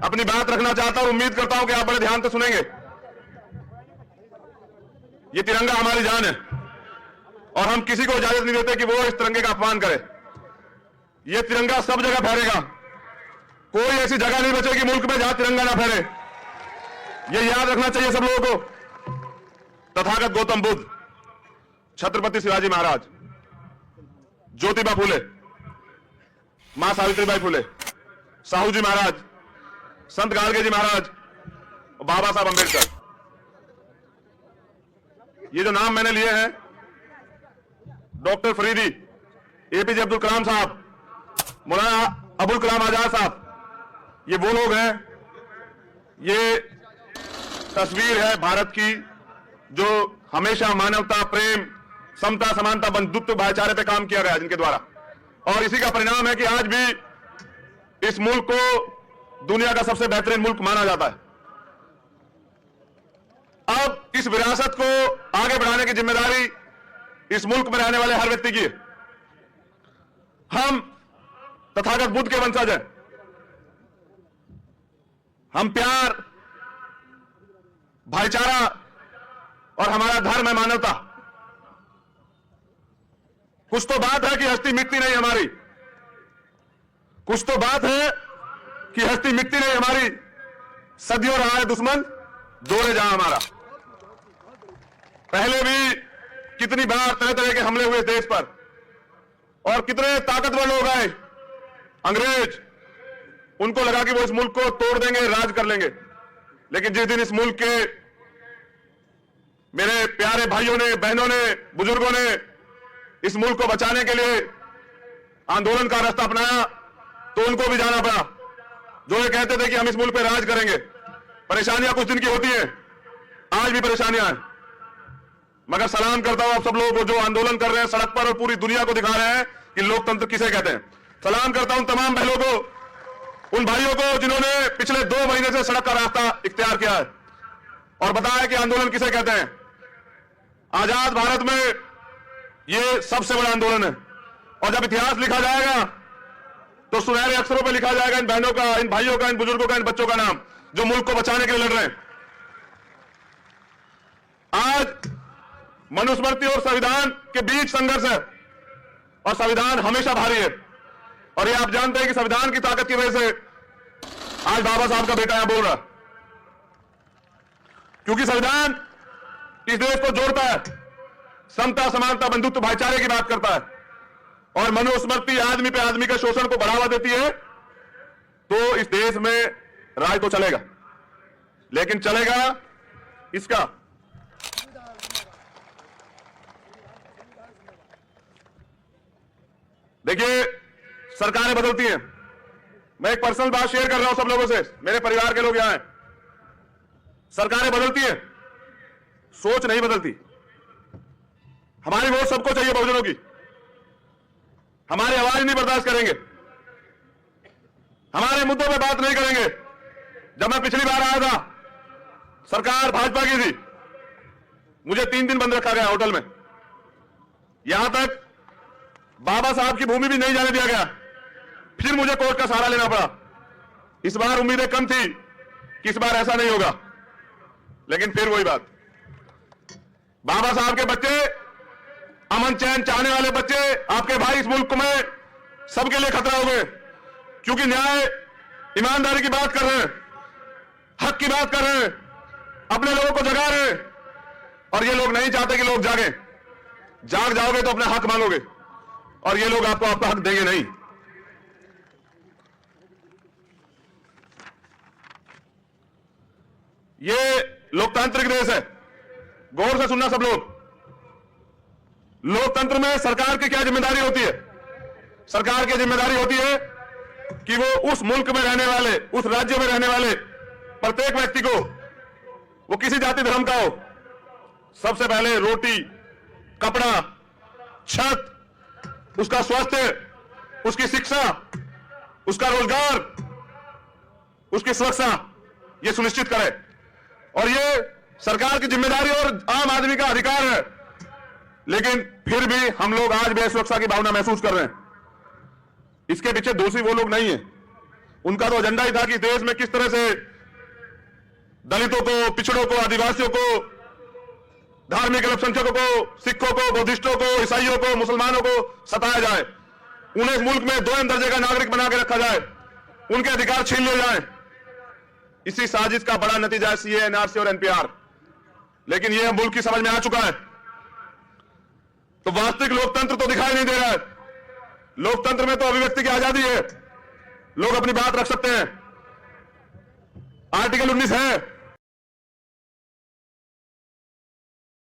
अपनी बात रखना चाहता हूं, उम्मीद करता हूं कि आप बड़े ध्यान से सुनेंगे। ये तिरंगा हमारी जान है और हम किसी को इजाजत नहीं देते कि वो इस तिरंगे का अपमान करे। ये तिरंगा सब जगह फहरेगा, कोई ऐसी जगह नहीं बचेगी मुल्क में जहां तिरंगा ना फहरे। ये याद रखना चाहिए सब लोगों को। तथागत गौतम बुद्ध, छत्रपति शिवाजी महाराज, ज्योतिबा फूले, मां सावित्रीबाई फूले, साहू जी महाराज, संत गाडगे जी महाराज और बाबा साहब अंबेडकर, ये जो नाम मैंने लिए हैं, डॉक्टर फरीदी, एपीजे अब्दुल कलाम साहब, मौलाना अबुल कलाम आजाद साहब, ये वो लोग हैं। ये तस्वीर है भारत की जो हमेशा मानवता, प्रेम, समता, समानता, बंधुत्व, भाईचारे पे काम किया गया जिनके द्वारा, और इसी का परिणाम है कि आज भी इस मुल्क को दुनिया का सबसे बेहतरीन मुल्क माना जाता है। अब इस विरासत को आगे बढ़ाने की जिम्मेदारी इस मुल्क में रहने वाले हर व्यक्ति की है। हम तथागत बुद्ध के वंशज हैं। हम प्यार, भाईचारा और हमारा धर्म है मानवता। कुछ तो बात है कि हस्ती मिटती नहीं हमारी, कुछ तो बात है कि हस्ती मिटती नहीं हमारी। सदियों रहा है दुश्मन, दौड़े जहां हमारा। पहले भी कितनी बार तरह तरह के हमले हुए देश पर, और कितने ताकतवर लोग आए अंग्रेज, उनको लगा कि वो इस मुल्क को तोड़ देंगे, राज कर लेंगे। लेकिन जिस दिन इस मुल्क के मेरे प्यारे भाइयों ने, बहनों ने, बुजुर्गों ने इस मुल्क को बचाने के लिए आंदोलन का रास्ता अपनाया, तो उनको भी जाना पड़ा। जो ये कहते थे कि हम इस मुल्क पे राज करेंगे। परेशानियां कुछ दिन की होती हैं, आज भी परेशानियां हैं, मगर सलाम करता हूं आप सब लोगों को जो आंदोलन कर रहे हैं सड़क पर और पूरी दुनिया को दिखा रहे हैं कि लोकतंत्र किसे कहते हैं। सलाम करता हूं तमाम बहनों को, उन भाइयों को जिन्होंने पिछले 2 महीने से सड़क का रास्ता इख्तियार किया है और बताया कि आंदोलन किसे कहते हैं। आजाद भारत में यह सबसे बड़ा आंदोलन है, और जब इतिहास लिखा जाएगा तो सुनहरे अक्षरों पर लिखा जाएगा इन बहनों का, इन भाइयों का, इन बुजुर्गों का, इन बच्चों का नाम जो मुल्क को बचाने के लिए लड़ रहे हैं। आज मनुस्मृति और संविधान के बीच संघर्ष है, और संविधान हमेशा भारी है। और ये आप जानते हैं कि संविधान की ताकत की वजह से आज बाबा साहब का बेटा यहां बोल रहा, क्योंकि संविधान इस देश को जोड़ता है, समता, समानता, बंधुत्व, भाईचारे की बात करता है, और मनुस्मृति आदमी पे आदमी के शोषण को बढ़ावा देती है। तो इस देश में राज तो चलेगा, लेकिन चलेगा इसका। देखिए, सरकारें बदलती हैं। मैं एक पर्सनल बात शेयर कर रहा हूं सब लोगों से, मेरे परिवार के लोग यहां हैं। सरकारें बदलती हैं, सोच नहीं बदलती। हमारी वोट सबको चाहिए, बहुजनों की। हमारी आवाज नहीं बर्दाश्त करेंगे, हमारे मुद्दों पे बात नहीं करेंगे। जब मैं पिछली बार आया था, सरकार भाजपा की थी, मुझे 3 दिन बंद रखा गया होटल में, यहां तक बाबा साहब की भूमि भी नहीं जाने दिया गया। फिर मुझे कोर्ट का सहारा लेना पड़ा। इस बार उम्मीदें कम थी कि इस बार ऐसा नहीं होगा, लेकिन फिर वही बात। बाबा साहब के बच्चे, अमन चैन चाहने वाले बच्चे, आपके भाई इस मुल्क में सबके लिए खतरा हो गए, क्योंकि न्याय, ईमानदारी की बात कर रहे हैं, हक की बात कर रहे हैं, अपने लोगों को जगा रहे हैं। और ये लोग नहीं चाहते कि लोग जागें। जाग जाओगे तो अपना हक मांगोगे, और ये लोग आपको आपका हक देंगे नहीं। ये लोकतांत्रिक देश है, गौर से सुनना सब लोग। लोकतंत्र में सरकार की क्या जिम्मेदारी होती है? सरकार की जिम्मेदारी होती है कि वो उस मुल्क में रहने वाले, उस राज्य में रहने वाले प्रत्येक व्यक्ति को, वो किसी जाति धर्म का हो, सबसे पहले रोटी, कपड़ा, छत, उसका स्वास्थ्य, उसकी शिक्षा, उसका रोजगार, उसकी सुरक्षा, यह सुनिश्चित करे। और यह सरकार की जिम्मेदारी और आम आदमी का अधिकार है। लेकिन फिर भी हम लोग आज भी असुरक्षा की भावना महसूस कर रहे हैं। इसके पीछे दोषी वो लोग नहीं है उनका तो एजेंडा ही था कि देश में किस तरह से दलितों को, पिछड़ों को, आदिवासियों को, धार्मिक अल्पसंख्यकों को, सिखों को, बौद्धिस्टों को, ईसाइयों को, मुसलमानों को सताया जाए, उन्हें मुल्क में 2 दर्जे का नागरिक बना के रखा जाए, उनके अधिकार छीन लिए जाए। इसी साजिश का बड़ा नतीजा है सीए, एनआरसी और एनपीआर। लेकिन यह मुल्क की समझ में आ चुका है। तो वास्तविक लोकतंत्र तो दिखाई नहीं दे रहा है। लोकतंत्र में तो अभिव्यक्ति की आजादी है, लोग अपनी बात रख सकते हैं, आर्टिकल 19 है,